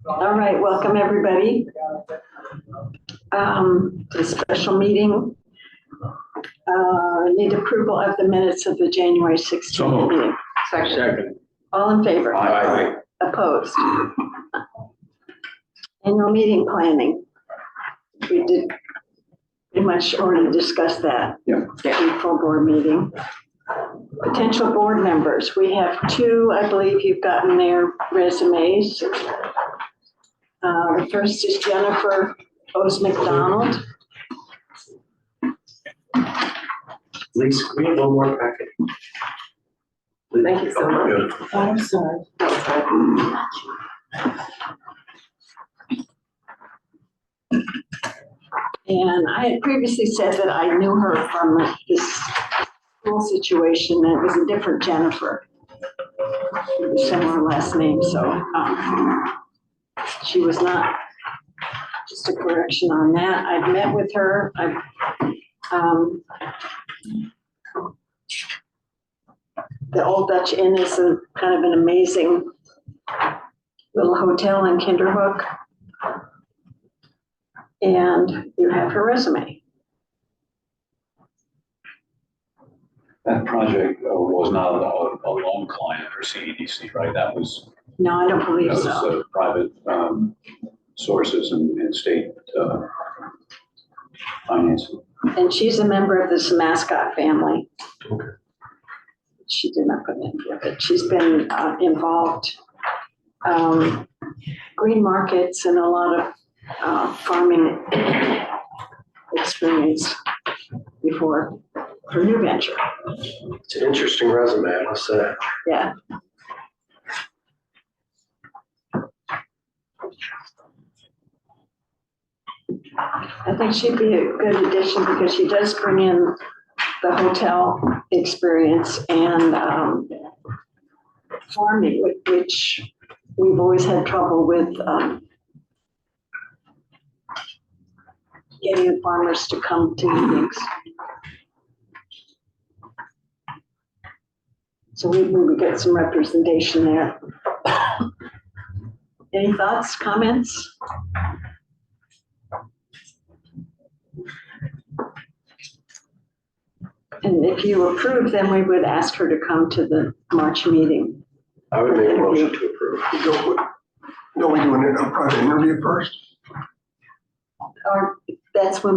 All right, welcome everybody. To the special meeting. Need approval of the minutes of the January 16th meeting. Second. All in favor? Aye. Opposed? Annual meeting planning. We did pretty much already discuss that. Yeah. In full board meeting. Potential board members. We have two, I believe you've gotten their resumes. The first is Jennifer Ose McDonald. Lisa, can we have one more packet? Thank you so much. much. I'm sorry. And I had previously said that I knew her from this school situation, and it was a different Jennifer. Similar last name, so she was not, just a correction on that. I've met with her. The Old Dutch Inn is a kind of an amazing little hotel in Kinderhook. And you have her resume. That project was not a loan client for CEDC, right? That was, No, I don't believe that so. was private sources and state financing. And she's a member of this mascot family. Okay. She did not put in with it. She's been involved green markets and a lot of farming experience before her new venture. It's an interesting resume, I must say. Yeah. I think she'd be a good addition because she does bring in the hotel experience and farming, which we've always had trouble with getting the farmers to come to meetings. So we would get some representation there. Any thoughts, comments? And if you approve, then we would ask her to come to the March meeting. I would make a motion to approve. Don't we do a private interview first? Or that's what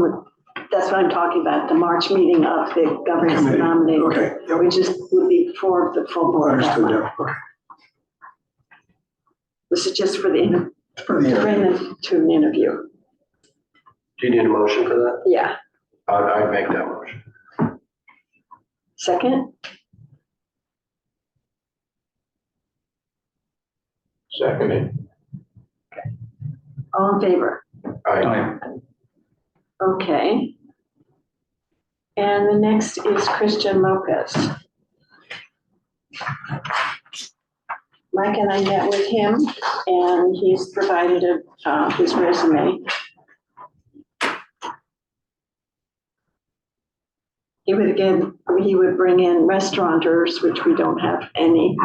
I'm talking about, the March meeting of the governance and nominating. Okay. Yep. We just would be for the full board. that Understood, month. yeah, okay. This is just for the, For the bring interview. them to an interview. Do you need a motion for that? Yeah. I'd make that motion. Second? Seconded. All in favor? Aye. Okay. And the next is Christian Lopez. Mike and I met with him and he's provided his resume. He would bring in restaurateurs, which we don't have any,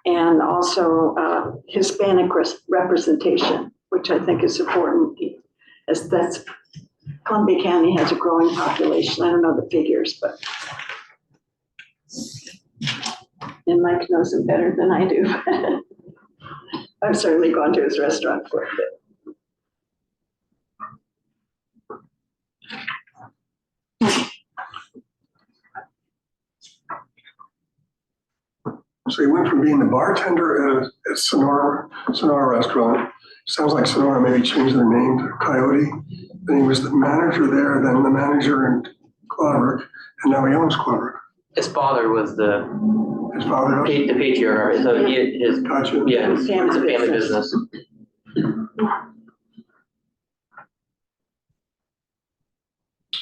and also Hispanic representation, which I think is important, as that's Columbia County has a growing population. I don't know the figures, but and Mike knows them better than I do. I've certainly gone to his restaurant quite a bit. So he went from being the bartender at Sonora restaurant. Sounds like Sonora maybe changed their name to Coyote. Then he was the manager there, then the manager in Cloudbrook, and now he owns Cloudbrook. His father was the His father does? patriarch, so his Gotcha. yeah, it's a family business.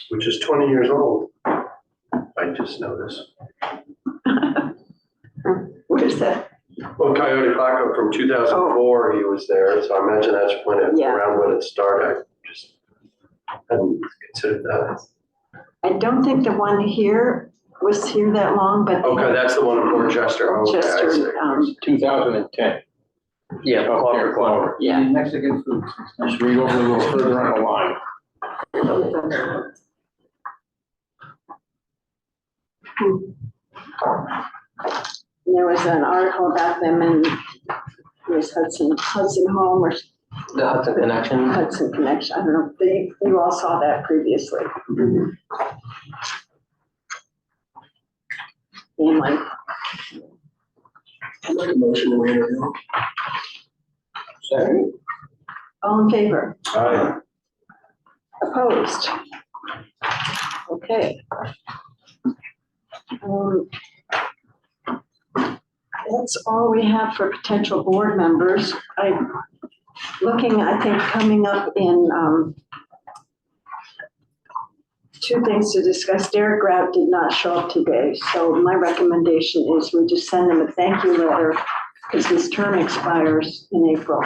Which is 20 years old. I just noticed. What is that? Well, Coyote Paco from 2004, he was there, so I imagine that's when Yeah. around when it started. I just hadn't considered that. I don't think the one here was here that long, but. Okay, that's the one in Dorchester. Okay, I Chester, see. 2010. Yeah, Clover. Clover. Yeah. Mexican food. Just read over a little further on the line. There was an article about them in, it was Hudson Home or The Hudson Connection. Hudson Connection, I don't know, you all saw that previously. Being like, I'll make a motion to interview. Second. all in favor? Aye. Opposed? Okay. That's all we have for potential board members. I'm looking, I think, coming up in, two things to discuss. Derek Grout did not show up today, so my recommendation is we just send him a thank you letter because his term expires in April.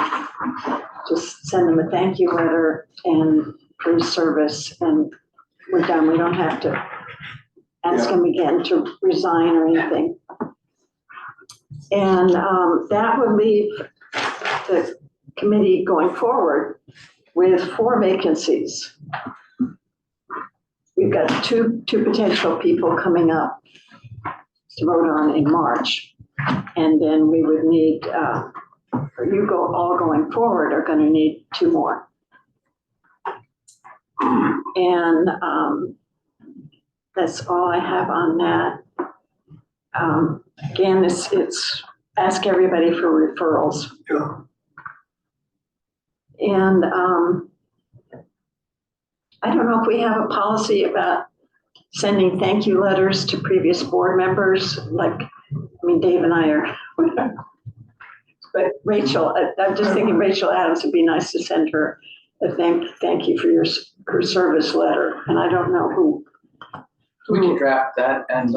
Just send him a thank you letter and for his service, and we're done. We don't have to ask him again to resign or anything. And that would leave the committee going forward with 4 vacancies. We've got two potential people coming up to vote on in March. And then we would need, all going forward are gonna need 2 more. And that's all I have on that. Again, it's ask everybody for referrals. Yeah. And I don't know if we have a policy about sending thank you letters to previous board members, like, I mean, Dave and I are, but Rachel, I'm just thinking Rachel Adams would be nice to send her a thank you for her service letter, and I don't know who. We can draft that and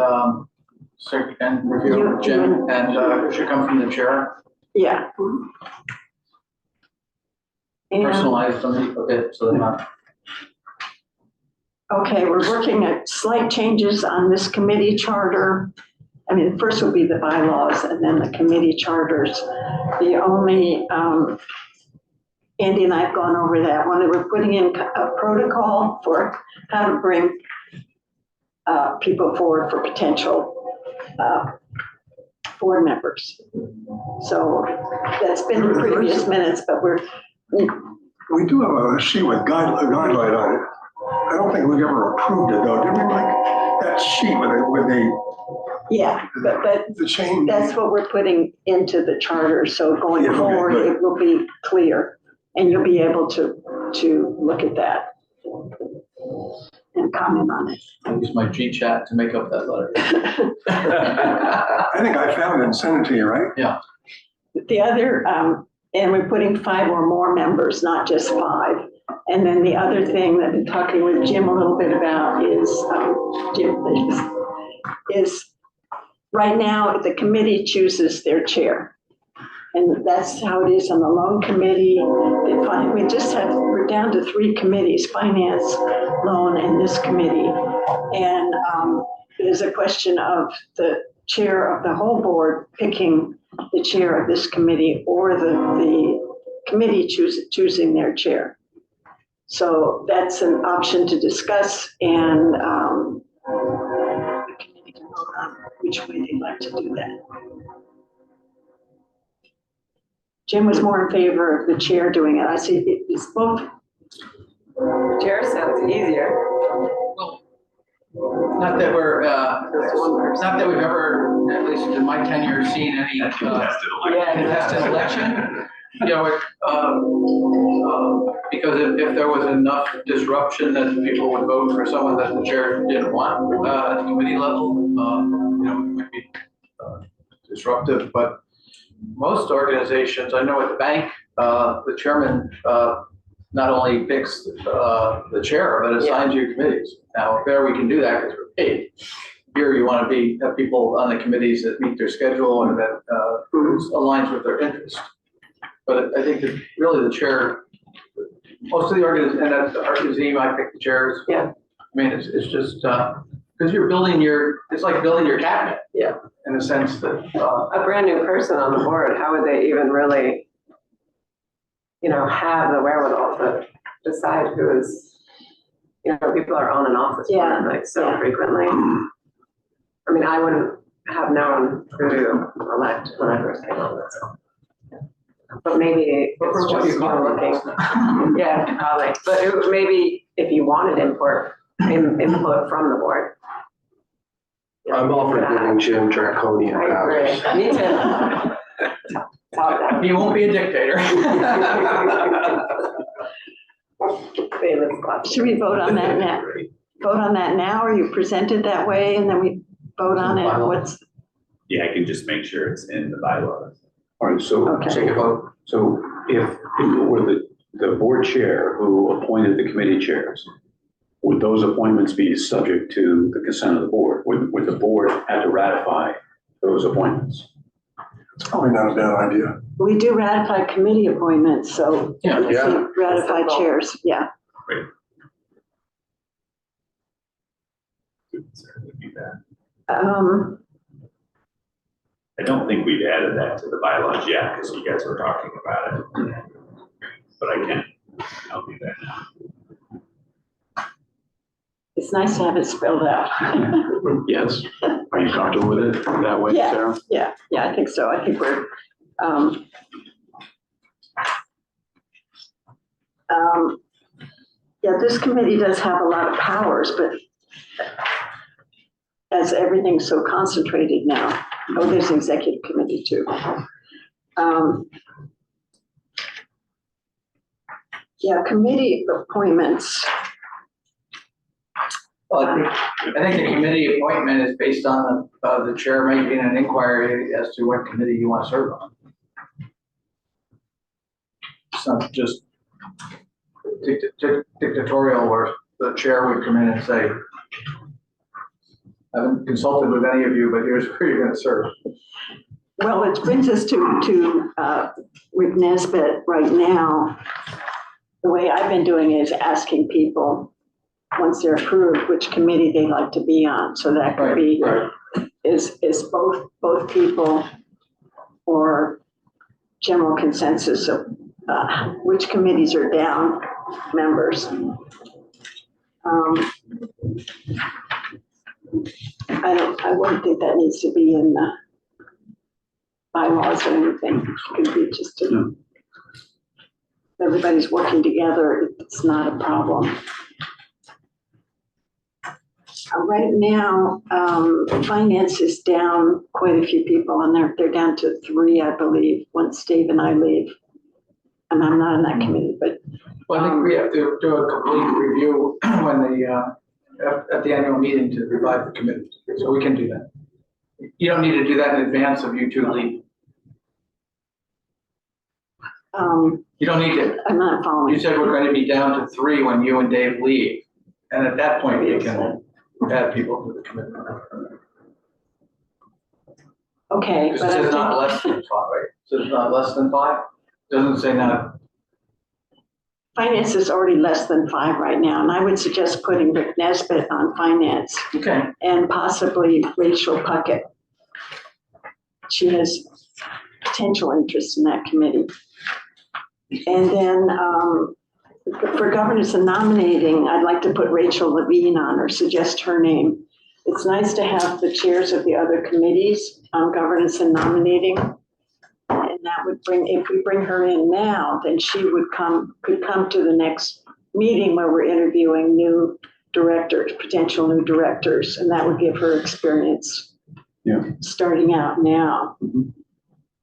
review You- it, Jim, and it should come from the chair, Yeah. And, personalized a bit, so they're not. okay, we're working at slight changes on this committee charter. I mean, first will be the bylaws and then the committee charters. The only, Andy and I have gone over that one, that we're putting in a protocol for how to bring people forward for potential board members. So that's been in previous minutes, but We do have a sheet with a guideline on it. I don't think we've ever approved it though, did we, Mike? That sheet with yeah, but the chain. that's what we're putting into the charter. So going Yeah, okay, forward, good. it will be clear and you'll be able to look at that and comment on it. I use my G-chat to make up that letter. I think I found it and sent it to you, right? The other, and we're putting 5 or more members, not just 5. And then the other thing that I've been talking with Jim a little bit about is, is right now the committee chooses their chair. And that's how it is on the loan committee. We're down to 3 committees, finance, loan, and this committee. And there's a question of the chair of the whole board picking the chair of this committee or the committee choosing their chair. So that's an option to discuss, and the committee can vote on which way they'd like to do that. Jim was more in favor of the chair doing it. I see it's both. Chair sounds easier. Well, not that we're, not that we've ever, at least in my tenure, seen any contested election. You know, because if there was enough disruption that people would vote for someone that the chair didn't want at the committee level, you know, it might be disruptive. But most organizations, I know at the bank, the chairman not only picks the chair, but assigns you committees. Now, there we can do that because we're paid. Here, you want to have people on the committees that meet their schedule and that aligns with their interest. But I think that really the chair, most of the organizations, and that's the RQZ, I pick the chairs. Yeah. I mean, it's just, because it's like building your cabinet. Yeah. In a sense that, A brand new person on the board, how would they even really, have the wherewithal to decide who is, people are on and off this board like so Yeah. frequently. I mean, I wouldn't have known who to elect when I first came on this. But maybe but for it's what just you you call looking. it. Yeah, probably. But maybe if you wanted input from the board. I'm all for giving Jim draconian I powers. agree. Me too. Top down. He won't be a dictator. Famous club. Should we vote on that now? Vote on that now, or you present it that way and then we vote on it? What's, Yeah, I can just make sure it's in the bylaws. All right, so, Okay. Take a vote. so if it were the board chair who appointed the committee chairs, would those appointments be subject to the consent of the board? Would the board have to ratify those appointments? It's probably not a bad idea. we do ratify committee appointments, so Yeah. let's see, ratify chairs, yeah. Would certainly be that. I I don't think we've added that to the bylaws yet, because you guys were talking about it. But I can, I'll do that now. It's nice to have it spelled out. Yes. Are you comfortable with it that way, Yeah. Sarah? Yeah, I think so. I think we're, yeah, this committee does have a lot of powers, but as everything's so concentrated now, there's an executive committee too. Yeah, committee appointments. Well, I think the committee appointment is based on the chair making an inquiry as to what committee you want to serve on. It's not just dictatorial where the chair would come in and say, I haven't consulted with any of you, but here's where you're going to serve. Well, it brings us to Rick Nesbitt right now. The way I've been doing it is asking people, once they're approved, which committee they'd like to be on. So that could be, Right. is both people or general consensus of which committees are down members. I wouldn't think that needs to be in the bylaws or anything. It could be just everybody's working together. It's not a problem. Right now, finance is down quite a few people, and they're down to 3, I believe, once Dave and I leave. And I'm not in that committee, but Well, I think we have to do a complete review when at the annual meeting to revive the committee. So we can do that. You don't need to do that in advance of you two leaving. You don't need to. I'm not following. You said we're going to be down to 3 when you and Dave leave. And at that point, you can add people to the committee. Okay, Because but it I says not think, less than 5, right? So it's not less than 5? Doesn't say not. finance is already less than 5 right now, and I would suggest putting Rick Nesbitt on finance Okay. and possibly Rachel Puckett. She has potential interest in that committee. And then for governance and nominating, I'd like to put Rachel Levine on or suggest her name. It's nice to have the chairs of the other committees on governance and nominating. And that would bring, if we bring her in now, then she could come to the next meeting where we're interviewing new directors, potential new directors, and that would give her experience. Yeah. Starting out now. Mhm.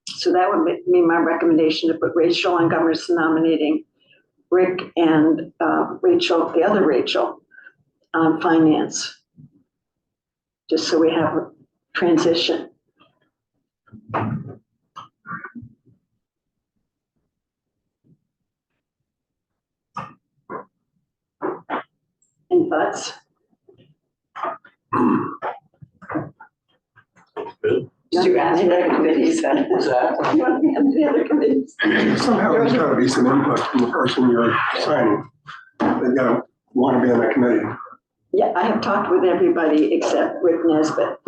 So that would be my recommendation, to put Rachel on governance and nominating, Rick and Rachel, the other Rachel, on finance. Just so we have a transition. Any thoughts? Did you ask for the committees then? What's that? You want to be on the other committees? Somehow there's gotta be some input from the person you're signing. They've gotta wanna be on that committee. Yeah, I have talked with everybody except Rick Nesbitt,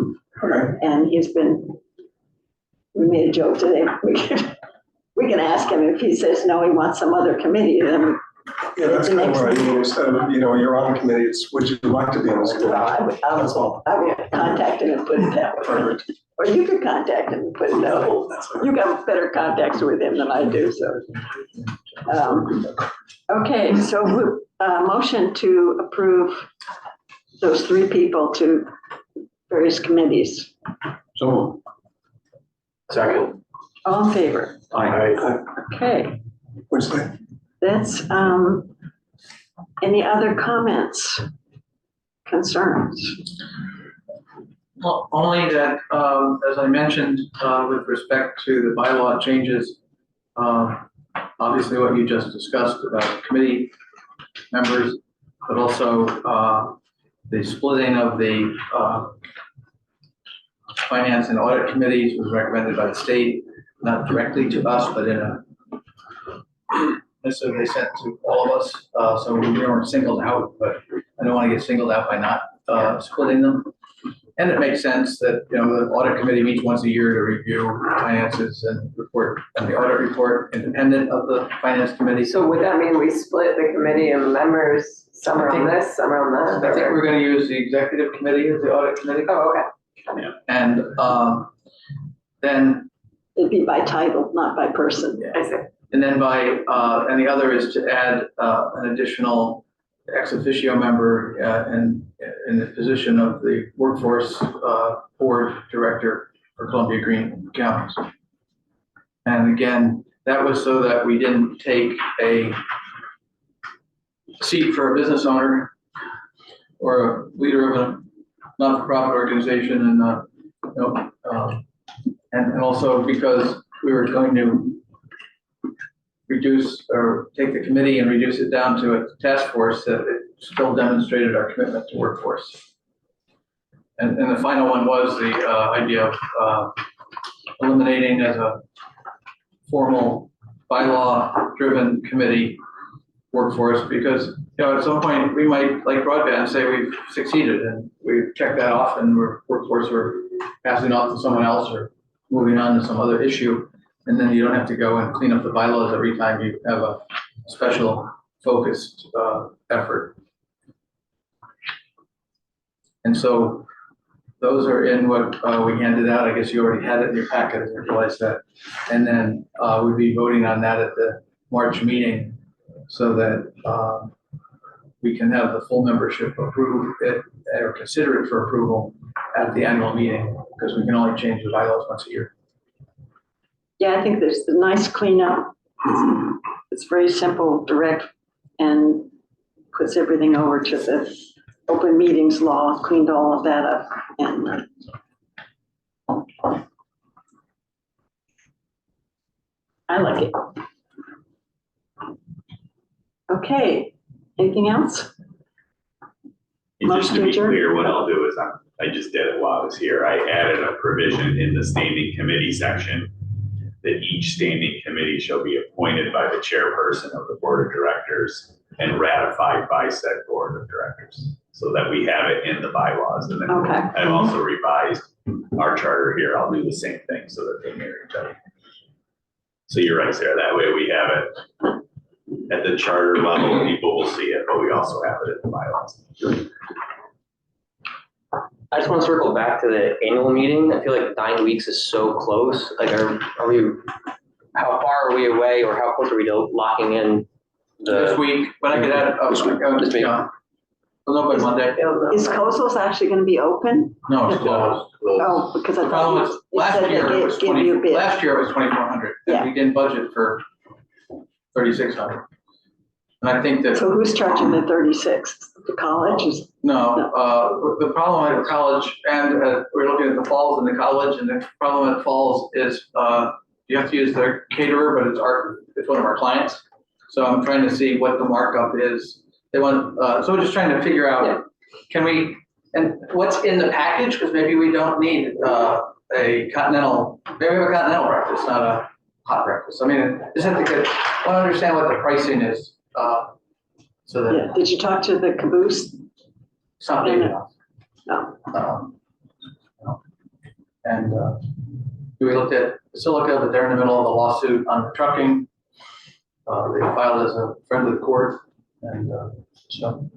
Okay, and we made a joke today. We can ask him if he says no, he wants some other committee, then yeah, that's kind of what I mean, instead of, you're on a committee, it's would you like to be on this committee? That's all. I would contact him and put it that way. Perfect. Or you could contact him and put it that way. You got better contacts with him than I do, so. Okay, so motion to approve those 3 people to various committees. So, Second. All in favor? Okay, Which day? that's, any other comments, concerns? Well, only that, as I mentioned, with respect to the bylaw changes, obviously what you just discussed about committee members, but also the splitting of the finance and audit committees was recommended by the state, not directly to us, but in a necessarily sent to all of us. So we weren't singled out, but I don't want to get singled out by not splitting them. And it makes sense that, the audit committee meets once a year to review finances and report, and the audit report independent of the finance committee. So would that mean we split the committee and members, some are on this, some are on that? I think we're going to use the executive committee as the audit committee. Oh, okay. And then, It'd be by title, not by person. I see. and then and the other is to add an additional ex officio member in the position of the workforce board director for Columbia Green counties. And again, that was so that we didn't take a seat for a business owner or a leader of a not-for-profit organization, and also because we were going to reduce or take the committee and reduce it down to a task force, that it still demonstrated our commitment to workforce. And the final one was the idea of eliminating as a formal bylaw-driven committee workforce, because at some point we might, like broadband, say we've succeeded and we've checked that off and we're workforce, we're passing off to someone else or moving on to some other issue. And then you don't have to go and clean up the bylaws every time you have a special focused effort. And so those are in what we handed out. I guess you already had it in your packet, I realized that. And then we'd be voting on that at the March meeting so that we can have the full membership approve it or consider it for approval at the annual meeting, because we can only change the bylaws once a year. Yeah, I think there's a nice cleanup. It's very simple, direct, and puts everything over to the open meetings law, cleaned all of that up. And I like it. Okay, anything else? And just to be Motion adjourned. clear, what I'll do is I just did it while I was here. I added a provision in the standing committee section that each standing committee shall be appointed by the chairperson of the board of directors and ratified by said board of directors, so that we have it in the bylaws. And then Okay. I've also revised our charter here. I'll do the same thing so that they mirror each other. So you're right, Sarah. That way we have it at the charter level, people will see it, but we also have it in the bylaws. I just want to circle back to the annual meeting. I feel like 9 weeks is so close. Like, are we, how far are we away, or how close are we to locking in This the? week, but I could add it. This week. This week. We'll know by Monday. Is Kozel's actually going to be open? No, it's closed. Oh, because I The problem thought was, you last said year they it was give you a bid. last year it was 2,400, Yeah. and we didn't budget for 3,600. And I think that, So who's charging the 36? The college is, the problem at the college, and we're looking at the falls and the college, and the problem at falls is you have to use their caterer, but it's one of our clients. So I'm trying to see what the markup is. They want, so we're just trying to figure out, can we, and what's in the package, because maybe we don't need a continental, maybe we have a continental breakfast, not a hot breakfast. I mean, just have to want to understand what the pricing is, so that. yeah. Did you talk to the caboose? It's not big enough. No. And we still looked at, but they're in the middle of a lawsuit on the trucking. They filed as a friend of the court, and so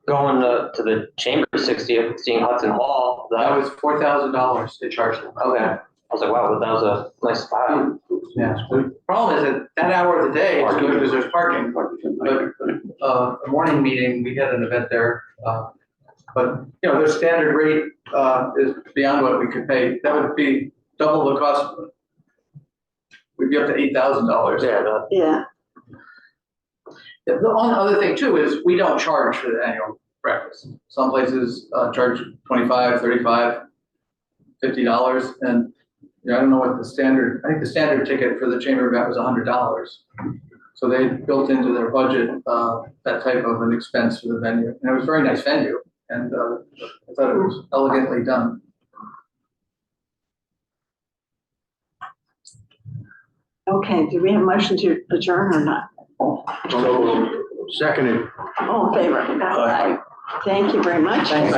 Going to the chamber 60th, seeing Hudson Hall, that was $4,000 they charged them. okay. I was like, wow, that was a nice spot. Yeah, the problem is that hour of the day is good because there's parking. But a morning meeting, we had an event there. But, you know, their standard rate is beyond what we could pay. That would be double the cost. We'd be up to $8,000. Yeah, Yeah, The only other thing too is we don't charge for the annual breakfast. Some places charge $25, $35, $50. And you know, I don't know what the standard, I think the standard ticket for the chamber event was $100. So they built into their budget that type of an expense for the venue. And it was a very nice venue. And I thought it was elegantly done. okay, do we have a motion to adjourn or not? So, seconded. All in favor? Aye. Thank you very much. Thank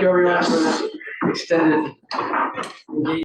you everyone for this extended engagement.